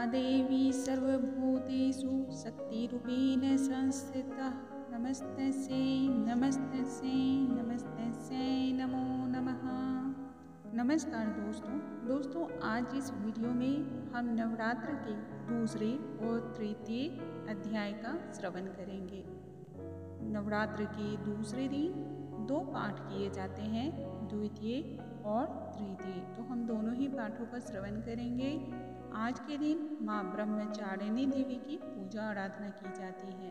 देवी सर्वभूतेषु शक्तिरूपेण संस्थिता नमस्तस्यै नमस्तस्यै नमस्तस्यै नमो नमः। नमस्कार दोस्तों, आज इस वीडियो में हम नवरात्र के दूसरे और तृतीय अध्याय का श्रवण करेंगे। नवरात्र के दूसरे दिन दो पाठ किए जाते हैं, द्वितीय और तृतीय। तो हम दोनों ही पाठों का श्रवण करेंगे। आज के दिन माँ ब्रह्मचारिणी देवी की पूजा आराधना की जाती है।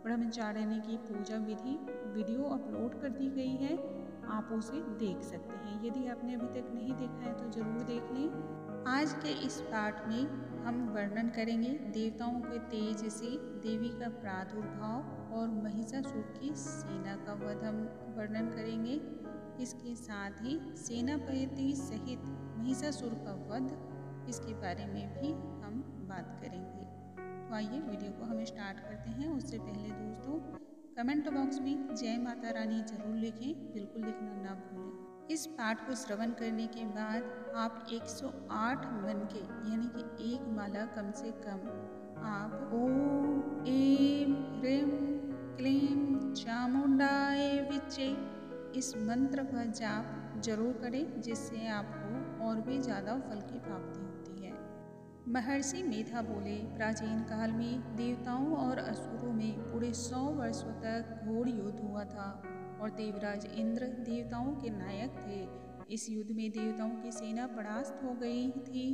ब्रह्मचारिणी की पूजा विधि वीडियो अपलोड कर दी गई है, आप उसे देख सकते हैं। यदि आपने अभी तक नहीं देखा है तो जरूर देख लें। आज के इस पाठ में हम वर्णन करेंगे देवताओं के तेज से देवी का प्रादुर्भाव और महिषासुर की सेना का वध हम वर्णन करेंगे। इसके साथ ही सेनापति सहित महिषासुर का वध, इसके बारे में भी हम बात करेंगे। तो आइए वीडियो को हम स्टार्ट करते हैं। उससे पहले दोस्तों, कमेंट बॉक्स में जय माता रानी जरूर लिखें, बिल्कुल लिखना ना भूलें। इस पाठ को श्रवण करने के बाद आप 108 मन के यानी कि एक माला कम से कम आप ओम ऐं ह्रीं क्लीं चामुंडाय विच्चे इस मंत्र का जाप जरूर करें, जिससे आपको और भी ज़्यादा फल की प्राप्ति होती है। महर्षि मेधा बोले, प्राचीन काल में देवताओं और असुरों में पूरे 100 वर्षों तक घोर युद्ध हुआ था और देवराज इंद्र देवताओं के नायक थे। इस युद्ध में देवताओं की सेना परास्त हो गई थी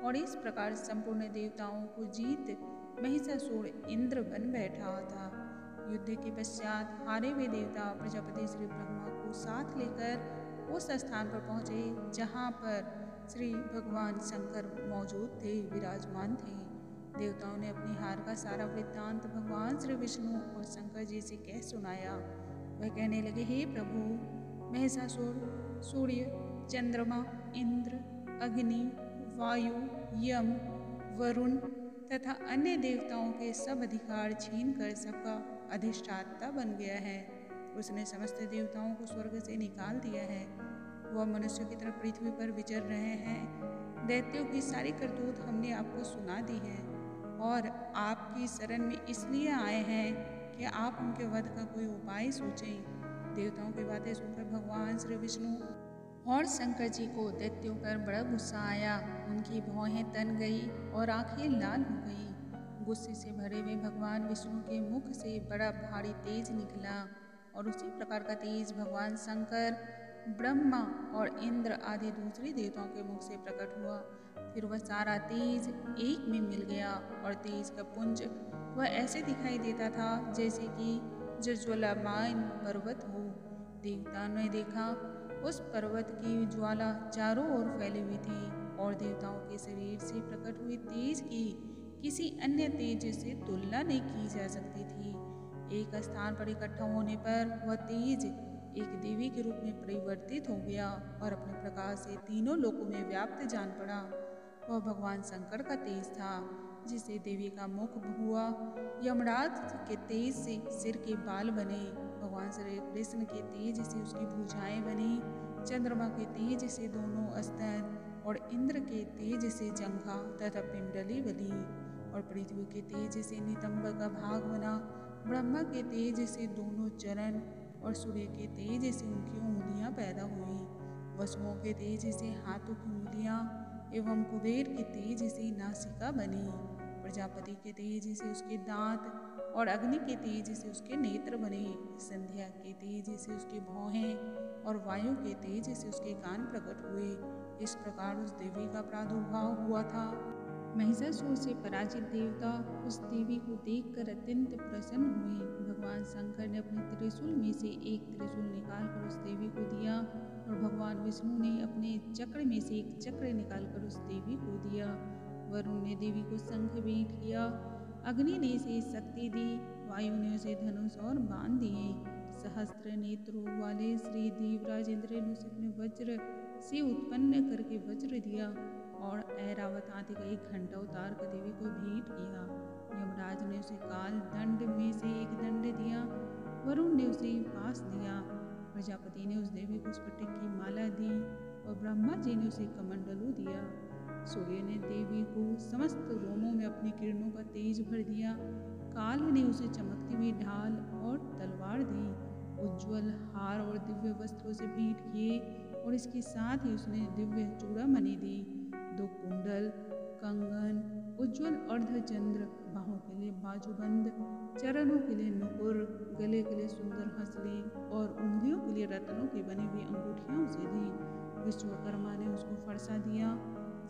और इस प्रकार संपूर्ण देवताओं को जीत महिषासुर इंद्र बन बैठा था। युद्ध के पश्चात हारे हुए देवता प्रजापति श्री ब्रह्मा को साथ लेकर उस स्थान पर पहुँचे जहाँ पर श्री भगवान शंकर मौजूद थे, विराजमान थे। देवताओं ने अपनी हार का सारा वृत्तांत भगवान श्री विष्णु और शंकर जी से कह सुनाया। वह कहने लगे, हे प्रभु, महिषासुर सूर्य, चंद्रमा, इंद्र, अग्नि, वायु, यम, वरुण तथा अन्य देवताओं के सब अधिकार छीनकर सबका अधिष्ठाता बन गया है। उसने समस्त देवताओं को स्वर्ग से निकाल दिया है। वह मनुष्यों की तरफ पृथ्वी पर विचर रहे हैं। दैत्यों की सारी करतूत हमने आपको सुना दी है और आपकी शरण में इसलिए आए हैं कि आप उनके वध का कोई उपाय सोचें। देवताओं की बातें सुनकर भगवान श्री विष्णु और शंकर जी को दैत्यों पर बड़ा गुस्सा आया। उनकी भौहें तन गई और आंखें लाल हो गई। गुस्से से भरे हुए भगवान विष्णु के मुख से बड़ा भारी तेज निकला और उसी प्रकार का तेज भगवान शंकर, ब्रह्मा और इंद्र आदि दूसरे देवताओं के मुख से प्रकट हुआ। फिर वह सारा तेज एक में मिल गया और तेज का पुंज वह ऐसे दिखाई देता था जैसे कि ज्वालामायन पर्वत हो। देवताओं ने देखा उस पर्वत की ज्वाला चारों ओर फैली हुई थी और देवताओं के शरीर से प्रकट हुई तेज की किसी अन्य तेज से तुलना नहीं की जा सकती थी। एक स्थान पर इकट्ठा होने पर वह तेज एक देवी के रूप में परिवर्तित हो गया और अपने प्रकाश से तीनों लोकों में व्याप्त जान पड़ा। वह भगवान शंकर का तेज था, जिससे देवी का मुख हुआ। यमराज के तेज से सिर के बाल बने। भगवान श्री कृष्ण के तेज से उसकी भुजाएं बनी। चंद्रमा के तेज से दोनों स्तन और इंद्र के तेज से जंघा तथा पिंडली बनी और पृथ्वी के तेज से नितंब का भाग बना। ब्रह्मा के तेज से दोनों चरण और सूर्य के तेज से उनकी उंगलियां पैदा हुई। वसुओं के तेज से हाथों की उंगलियां एवं कुबेर के तेज से नासिका बनी। प्रजापति के तेज से उसके दांत और अग्नि के तेज से उसके नेत्र बने। संध्या के तेज से उसकी भौहें और वायु के तेज से उसके कान प्रकट हुए। इस प्रकार उस देवी का प्रादुर्भाव हुआ था। महिषासुर से पराजित देवता उस देवी को देखकर अत्यंत प्रसन्न हुए। भगवान शंकर ने अपने त्रिशूल में से एक त्रिशूल निकालकर उस देवी को दिया और भगवान विष्णु ने अपने चक्र में से एक चक्र निकालकर उस देवी को दिया। वरुण ने देवी को शंख भेंट किया। अग्नि ने उसे शक्ति दी। वायु ने उसे धनुष और बाण दिए। सहस्त्र नेत्रों वाले श्री देवराज इंद्र ने उसे अपने वज्र से उत्पन्न करके वज्र दिया और ऐरावत हाथी का एक घंटा उतार कर देवी को भेंट किया। यमराज ने उसे काल दंड में से एक दंड दिया। वरुण ने उसे पास दिया। प्रजापति ने उस देवी को स्फटिक की माला दी और ब्रह्मा जी ने उसे कमंडलू दिया। सूर्य ने देवी को समस्त रोमों में अपनी किरणों का तेज भर दिया। काल ने उसे चमकती हुई ढाल और तलवार दी, उज्ज्वल हार और दिव्य वस्त्रों से भेंट किए, और इसके साथ ही उसने दिव्य चूड़ामणि दी, 2 कुंडल, कंगन, उज्ज्वल अर्धचंद्र, बाहों के लिए बाजूबंद, चरणों के लिए नुपुर, गले के लिए सुंदर हंसली और उंगलियों के लिए रत्नों की बनी हुई अंगूठियां उसे दी। विश्वकर्मा ने उसको फरसा दिया।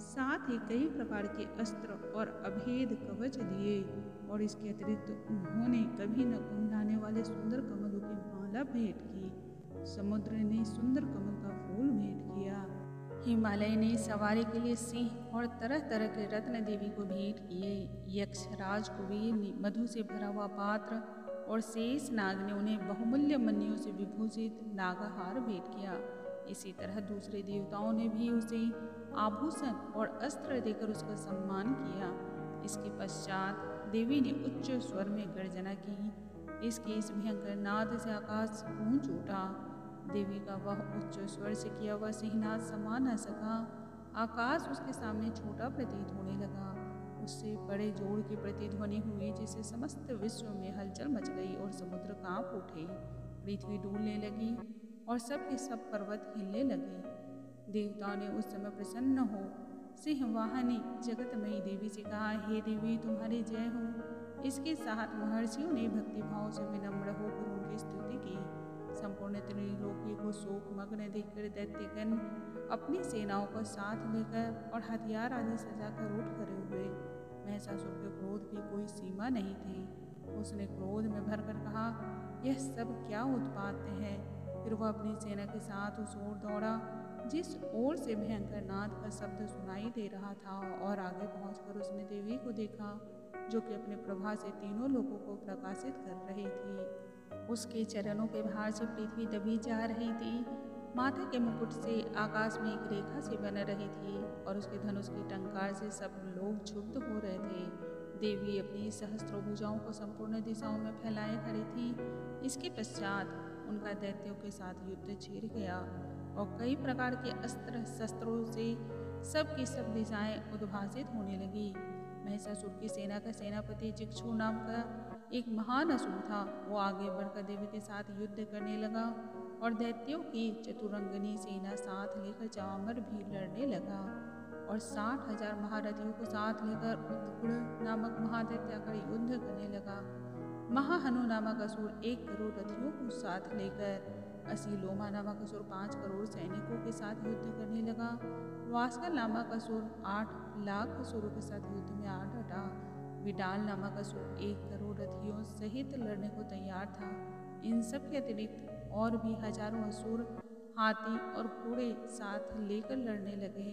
साथ ही कई प्रकार के अस्त्र और अभेद कवच दिए, और इसके अतिरिक्त उन्होंने कभी न कुंढाने वाले सुंदर कमलों की माला भेंट की। समुद्र ने सुंदर कमल का फूल भेंट किया। हिमालय ने सवारी के लिए सिंह और तरह तरह के रत्न देवी को भेंट किए। यक्ष राज कुबेर ने मधु से भरा हुआ पात्र और शेष नाग ने उन्हें बहुमूल्य मणियों से विभूषित नागाहार भेंट किया। इसी तरह दूसरे देवताओं ने भी उसे आभूषण और अस्त्र देकर उसका सम्मान किया। इसके पश्चात देवी ने उच्च स्वर में गर्जना की। इसके इस भयंकर नाद से आकाश गूंज उठा। देवी का वह उच्च स्वर से किया हुआ सिंहनाद समा न सका। आकाश उसके सामने छोटा प्रतीत होने लगा। उससे बड़े जोर की प्रतिध्वनि हुई, जिससे समस्त विश्व में हलचल मच गई और समुद्र कांप उठे, पृथ्वी डूलने लगी और सब के सब पर्वत हिलने लगे। देवताओं ने उस समय प्रसन्न हो सिंहवाहिनी जगतमयी देवी से कहा, हे देवी, तुम्हारी जय हो। इसके साथ महर्षियों ने भक्तिभाव से विनम्र होकर उनकी स्तुति की। संपूर्ण त्रिलोकी को शोकमग्न देखकर दैत्यगण अपनी सेनाओं को साथ लेकर और हथियार आदि सजाकर उठ खड़े हुए। महिषासुर के क्रोध की कोई सीमा नहीं थी। उसने क्रोध में भरकर कहा, यह सब क्या उत्पात है। फिर वह अपनी सेना के साथ उस ओर दौड़ा जिस ओर से भयंकर नाद का शब्द सुनाई दे रहा था, और आगे पहुंचकर उसने देवी को देखा, जो कि अपने प्रभा से तीनों लोगों को प्रकाशित कर रही थी। उसके चरणों के भार से पृथ्वी दबी जा रही थी। माथा के मुकुट से आकाश में एक रेखा सी बन रही थी, और उसके धनुष की टंकार से सब लोग क्षुब्ध हो रहे थे। देवी अपनी सहस्त्रों भुजाओं को संपूर्ण दिशाओं में फैलाए खड़ी थी। इसके पश्चात उनका दैत्यों के साथ युद्ध छिड़ गया, और कई प्रकार के अस्त्र शस्त्रों से सब की सब दिशाएं उद्भासित होने लगी। महिषासुर की सेना का सेनापति जिक्षु नाम का एक महान असुर था। वो आगे बढ़कर देवी के साथ युद्ध करने लगा, और दैत्यों की चतुरंगनी सेना साथ लेकर चामर भी लड़ने लगा, और 60,000 महारथियों को साथ लेकर उद्गुण नामक महादैत्य आकर युद्ध करने लगा। महाहनु नामक असुर 1 करोड़ रथियों को साथ लेकर, असीलोमा नामक असुर 5 करोड़ सैनिकों के साथ युद्ध करने लगा। वास्कर नामक असुर 8 लाख असुरों के साथ युद्ध में आ डटा। विडाल नामक असुर 1 करोड़ रथियों सहित लड़ने को तैयार था। इन सब के अतिरिक्त और भी हजारों असुर हाथी और घोड़े साथ लेकर लड़ने लगे,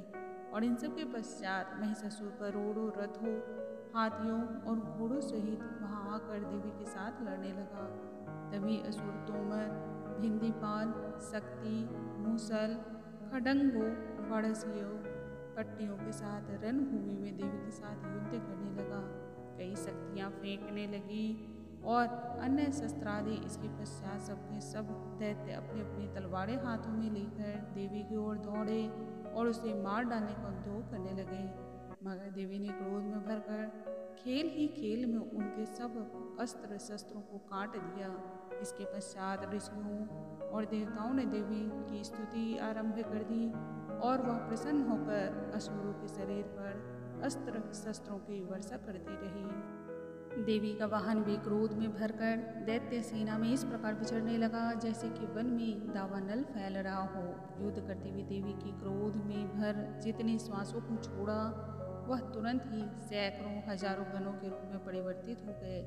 और इन सब के पश्चात महिषासुर करोड़ों रथों, हाथियों और घोड़ों सहित वहां आकर देवी के साथ लड़ने लगा। तभी असुर तोमर, भिंदीपाल, शक्ति, मूसल, खडंगों, फड़सियों, पट्टियों के साथ रणभूमि में देवी के साथ युद्ध करने लगा। कई शक्तियां फेंकने लगी और अन्य शस्त्रादि। इसके पश्चात सबके सब दैत्य अपनी अपनी तलवारें हाथों में लेकर देवी की ओर दौड़े और उसे मार डालने का उद्योग करने लगे। मगर देवी ने क्रोध में भरकर खेल ही खेल में उनके सब अस्त्र शस्त्रों को काट दिया। इसके पश्चात ऋषियों और देवताओं ने देवी की स्तुति आरंभ कर दी, और वह प्रसन्न होकर असुरों के शरीर पर अस्त्र शस्त्रों की वर्षा करती रही। देवी का वाहन भी क्रोध में भरकर दैत्य सेना में इस प्रकार विचरने लगा जैसे कि वन में दावानल फैल रहा हो। युद्ध करती हुई देवी की क्रोध में भर जितने श्वासों को छोड़ा, वह तुरंत ही सैकड़ों हजारों गणों के रूप में परिवर्तित हो गए।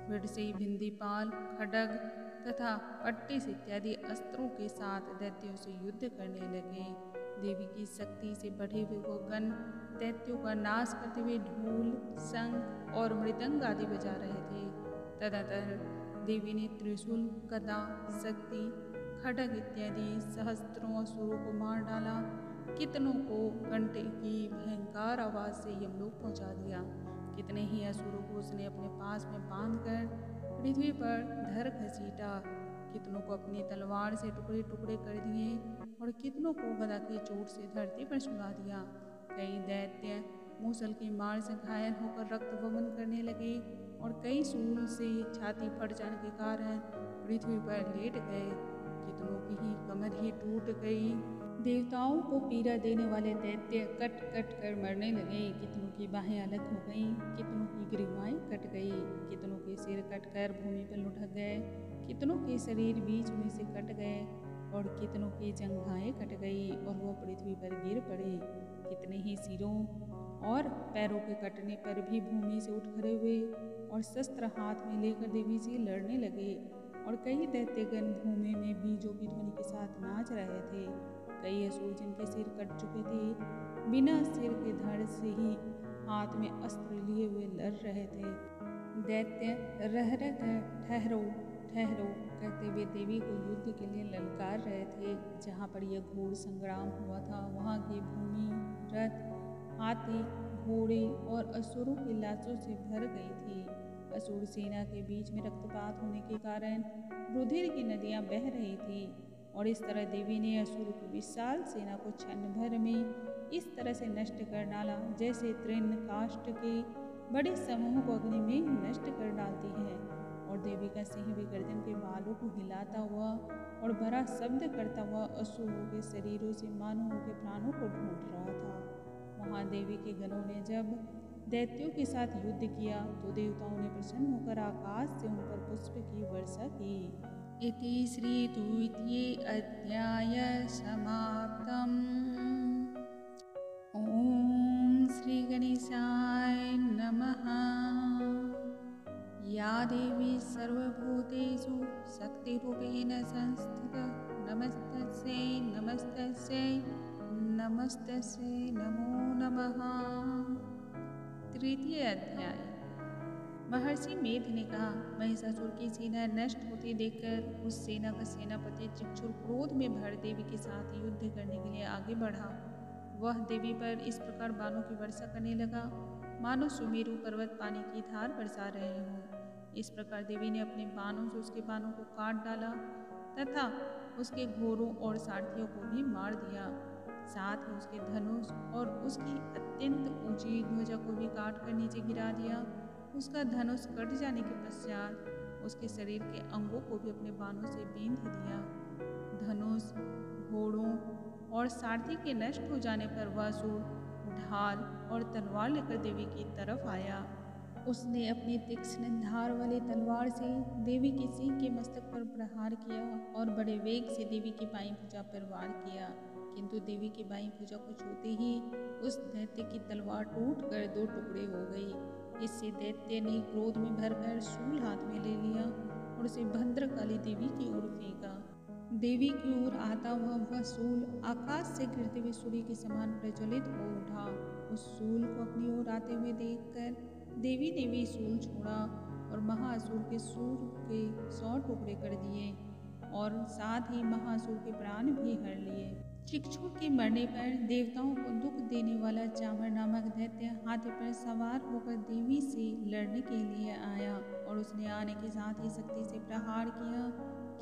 फिर से भिंदीपाल, खड्ग तथा पट्टिस इत्यादि अस्त्रों के साथ दैत्यों से युद्ध करने लगे। देवी की शक्ति से बढ़े हुए वो गण दैत्यों का नाश करते हुए ढोल, शंख और मृदंग आदि बजा रहे थे। तदनंतर देवी ने त्रिशूल, गदा, शक्ति, खड्ग इत्यादि सहस्त्रों असुरों को मार डाला। कितनों को घंटे की भयंकर आवाज से यमलोक पहुंचा दिया। कितने ही असुरों को उसने अपने पास में बांधकर पृथ्वी पर धर घसीटा। कितनों को अपनी तलवार से टुकड़े टुकड़े कर दिए, और कितनों को गदा की चोट से धरती पर सुला दिया। कई दैत्य मूसल की मार से घायल होकर रक्त वमन करने लगे और कई सूल से छाती फट जाने के कारण पृथ्वी पर लेट गए। कितनों की ही कमर ही टूट गई। देवताओं को पीड़ा देने वाले दैत्य कट कट कर मरने लगे। कितनों की बाहें अलग हो गईं, कितनों की ग्रीवाएं कट गई, कितनों के सिर कटकर भूमि पर लुढ़क गए, कितनों के शरीर बीच में से कट गए और कितनों की जंघाएं कट गई और वो पृथ्वी पर गिर पड़े। कितने ही सिरों और पैरों के कटने पर भी भूमि से उठ खड़े हुए और शस्त्र हाथ में लेकर देवी से लड़ने लगे। और कई दैत्यगण भूमि में बीजों की ध्वनि के साथ नाच रहे थे। कई असुर जिनके सिर कट चुके थे बिना सिर के धड़ से ही हाथ में अस्त्र लिए हुए लड़ रहे थे। दैत्य रह कर ठहरो ठहरो कहते हुए देवी को युद्ध के लिए ललकार रहे थे। जहाँ पर यह घोर संग्राम हुआ था वहाँ की भूमि रथ, हाथी, घोड़े और असुरों की लाशों से भर गई थी। असुर सेना के बीच में रक्तपात होने के कारण रुधिर की नदियां बह रही थी और इस तरह देवी ने असुर की विशाल सेना को क्षण भर में इस तरह से नष्ट कर डाला जैसे तृण काष्ठ के बड़े समूह को अग्नि में नष्ट कर डालती है। और देवी का सिंह भी गर्दन के बालों को हिलाता हुआ और बड़ा शब्द करता हुआ असुरों के शरीरों से मानवों के प्राणों को ढूंढ रहा था। वहाँ देवी के गणों ने जब दैत्यों के साथ युद्ध किया तो देवताओं ने प्रसन्न होकर आकाश से उन पर पुष्प की वर्षा की। इति श्री द्वितीये अध्याय समाप्तम्। ओम श्री गणेशाय नमः। या देवी सर्वभूतेषु शक्तिरूपेण संस्थिता नमस्तस्यै नमस्तस्यै नमस्तस्यै नमो नमः। तृतीय अध्याय। महर्षि मेध ने कहा, महिषासुर की सेना नष्ट होती देखकर उस सेना का सेनापति चिक्षुर क्रोध में भर देवी के साथ युद्ध करने के लिए आगे बढ़ा। वह देवी पर इस प्रकार बाणों की वर्षा करने लगा मानो सुमेरु पर्वत पानी की धार बरसा रहे हों। इस प्रकार देवी ने अपने बाणों से उसके बाणों को काट डाला तथा उसके घोड़ों और सारथियों को भी मार दिया। साथ ही उसके धनुष और उसकी अत्यंत ऊंची ध्वजा को भी काट कर नीचे गिरा दिया। उसका धनुष कट जाने के पश्चात उसके शरीर के अंगों को भी अपने बाणों से बींध दिया। धनुष, घोड़ों और सारथी के नष्ट हो जाने पर वह असुर ढाल और तलवार लेकर देवी की तरफ आया। उसने अपनी तीक्ष्ण धार वाली तलवार से देवी के सिंह के मस्तक पर प्रहार किया और बड़े वेग से देवी की बाईं भुजा पर वार किया। किंतु देवी की बाईं भुजा को छूते ही उस दैत्य की तलवार टूटकर दो टुकड़े हो गई। इससे दैत्य ने क्रोध में भरकर शूल हाथ में ले लिया और उसे भद्रकाली देवी की ओर फेंका। देवी की ओर आता हुआ वह शूल आकाश से गिरते हुए सूर्य के समान प्रज्वलित हो उठा। उस शूल को अपनी ओर आते हुए देखकर देवी ने भी शूल छोड़ा और महाअसुर के सूर के 100 टुकड़े कर दिए और साथ ही महाअसुर के प्राण भी हर लिए। चिक्षुर के मरने पर देवताओं को दुख देने वाला चामर नामक दैत्य हाथी पर सवार होकर देवी से लड़ने के लिए आया और उसने आने के साथ ही शक्ति से प्रहार किया।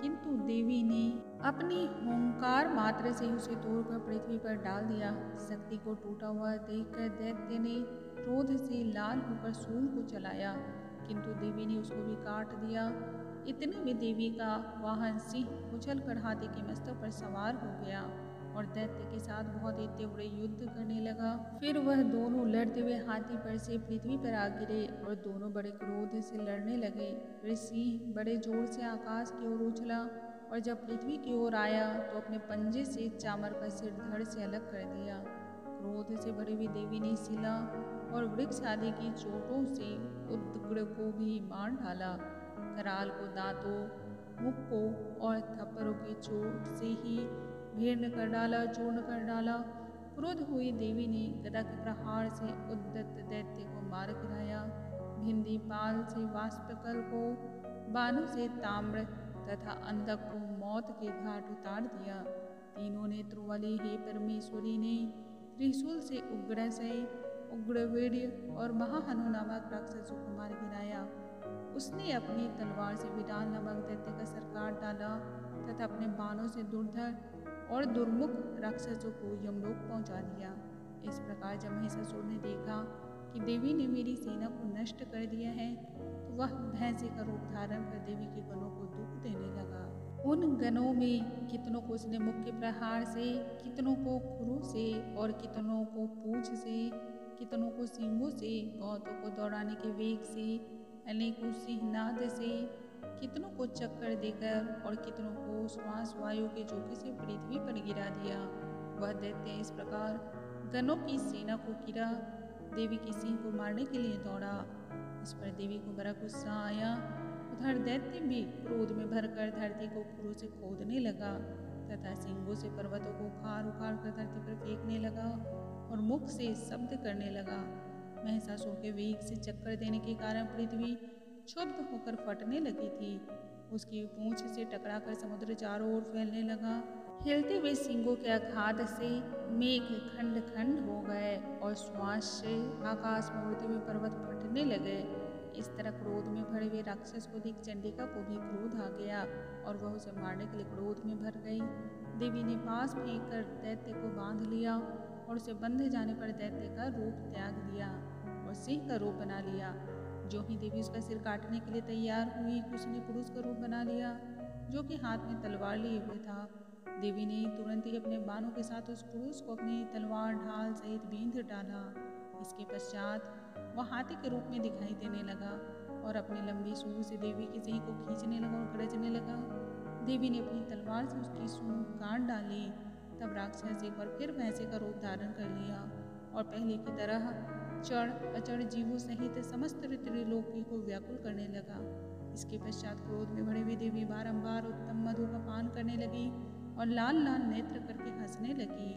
किंतु देवी ने अपनी हुंकार मात्र से उसे तोड़कर पृथ्वी पर डाल दिया। शक्ति को टूटा हुआ देखकर दैत्य ने क्रोध से लाल होकर शूल को चलाया, किंतु देवी ने उसको भी काट दिया। इतने में देवी का वाहन सिंह उछलकर हाथी के मस्तक पर सवार हो गया और दैत्य के साथ बहुत ही तीव्र युद्ध करने लगा। फिर वह दोनों लड़ते हुए हाथी पर से पृथ्वी पर आ गिरे और दोनों बड़े क्रोध से लड़ने लगे। फिर सिंह बड़े जोर से आकाश की ओर उछला और जब पृथ्वी की ओर आया तो अपने पंजे से चामर का सिर धड़ से अलग कर दिया। क्रोध से भरी हुई देवी ने शिला और वृक्ष आदि की चोटों से उद्ग्र को भी मार डाला। कराल को दांतों, मुक्कों और थप्पड़ों की चोट से ही भीर्ण कर डाला, चूर्ण कर डाला। क्रोध हुई देवी ने गदा के प्रहार से उद्दत दैत्य को मार गिराया। भिंदी पाल से वाष्पकल को, बाणों से ताम्र तथा अंधक को मौत के घाट उतार दिया। तीनों नेत्रों वाली हे परमेश्वरी ने त्रिशूल से उग्रसेन, उग्रवीर्य और महाहनु नामक राक्षसों को मार गिराया। उसने अपनी तलवार से विडाल नामक दैत्य का सर काट डाला तथा अपने बाणों से दुर्धर और दुर्मुख राक्षसों को यमलोक पहुंचा दिया। इस प्रकार जब महिषासुर ने देखा कि देवी ने मेरी सेना को नष्ट कर दिया है तो वह भैंसे का रूप धारण कर देवी के गणों को दुख देने लगा। उन गणों में कितनों को उसने मुख्य प्रहार से, कितनों को खुरों से और कितनों को पूंछ से, कितनों को सींगों से, बहुतों को दौड़ाने के वेग से, अनेकों सिंहनाद से, कितनों को चक्कर देकर और कितनों को श्वास वायु के झोंके से पृथ्वी पर गिरा दिया। वह दैत्य इस प्रकार गणों की सेना को गिरा देवी के सिंह को मारने के लिए दौड़ा। इस पर देवी को बड़ा गुस्सा आया। उधर दैत्य भी क्रोध में भरकर धरती को खुरों से खोदने लगा तथा सिंगों से पर्वतों को उखाड़ उखाड़ कर धरती पर फेंकने लगा और मुख से शब्द करने लगा। महिषासुर के वेग से चक्कर देने के कारण पृथ्वी क्षुब्ध होकर फटने लगी थी। उसकी पूंछ से टकराकर समुद्र चारों ओर फैलने लगा। हिलते हुए सिंगों के आघात से मेघ खंड खंड हो गए और श्वास से आकाश में उड़ते हुए पर्वत फटने लगे। इस तरह क्रोध में भरे हुए राक्षस को देख चंडिका को भी क्रोध आ गया और वह उसे मारने के लिए क्रोध में भर गई। देवी ने पास फेंक कर दैत्य को बांध लिया और उसे बंधे जाने पर दैत्य का रूप त्याग दिया और सिंह का रूप बना लिया। जो ही देवी उसका सिर काटने के लिए तैयार हुई कि उसने पुरुष का रूप बना लिया जो कि हाथ में तलवार लिए हुए था। देवी ने तुरंत ही अपने बाणों के साथ उस पुरुष को अपनी तलवार ढाल सहित बींध डाला। इसके पश्चात वह हाथी के रूप में दिखाई देने लगा और अपनी लंबी सूंड से देवी की सिंह को खींचने लगा और गरजने लगा। देवी ने अपनी तलवार से उसकी सूंड काट डाली। तब राक्षस एक बार फिर भैंसे का रूप धारण कर लिया और पहले की तरह चढ़ अचढ़ जीवों सहित समस्त त्रिलोकी को व्याकुल करने लगा। इसके पश्चात क्रोध में भरी हुई देवी बारंबार उत्तम मधु का पान करने लगी और लाल लाल नेत्र करके हंसने लगी।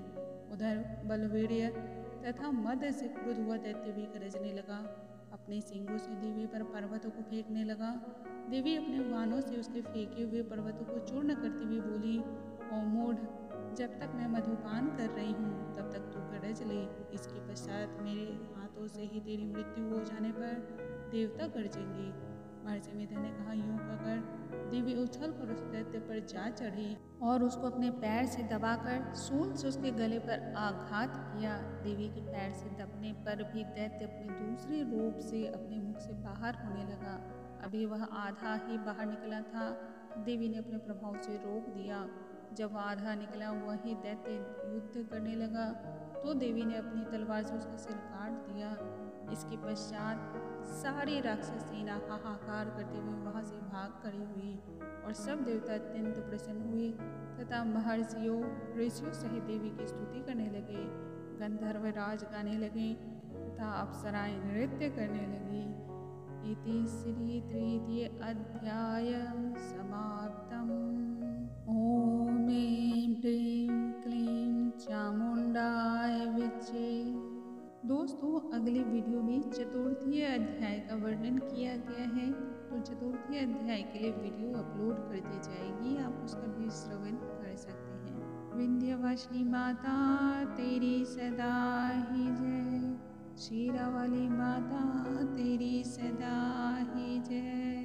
उधर बलवीर्य तथा मद से क्रुद्ध हुआ दैत्य भी गरजने लगा। अपने सींगों से देवी पर पर्वतों को फेंकने लगा। देवी अपने बाणों से उसके फेंके हुए पर्वतों को चूर्ण करती हुई बोली, ओ मूढ़, जब तक मैं मधुपान कर रही हूँ तब तक तू गरज ले। इसके पश्चात मेरे हाथों से ही तेरी मृत्यु हो जाने पर देवता गरजेंगे। महर्षि मिथिल ने कहा, यूं कहकर देवी उछल कर उस दैत्य पर जा चढ़ी और उसको अपने पैर से दबाकर सूंड से उसके गले पर आघात किया। देवी के पैर से दबने पर भी दैत्य अपने दूसरे रूप से अपने मुख से बाहर होने लगा। अभी वह आधा ही बाहर निकला था, देवी ने अपने प्रभाव से रोक दिया। जब वह आधा निकला वही दैत्य युद्ध करने लगा तो देवी ने अपनी तलवार से उसका सिर काट दिया। इसके पश्चात सारी राक्षस सेना हाहाकार करते हुए वहां से भाग खड़ी हुई और सब देवता अत्यंत प्रसन्न हुए तथा महर्षियों ऋषियों सहित देवी की स्तुति करने लगे। गंधर्व राज गाने लगे तथा अप्सराएं नृत्य करने लगी। इति श्री तृतीय अध्याय समाप्तम्। ओम ऐं ह्रीं क्लीं चामुंडाय विच्चे। दोस्तों, अगले वीडियो में चतुर्थी अध्याय का वर्णन किया गया है, तो चतुर्थी अध्याय के लिए वीडियो अपलोड कर दी जाएगी, आप उसका भी श्रवण कर सकते हैं। विंध्यवासिनी माता तेरी सदा ही जय, शेरावाली माता तेरी सदा ही जय।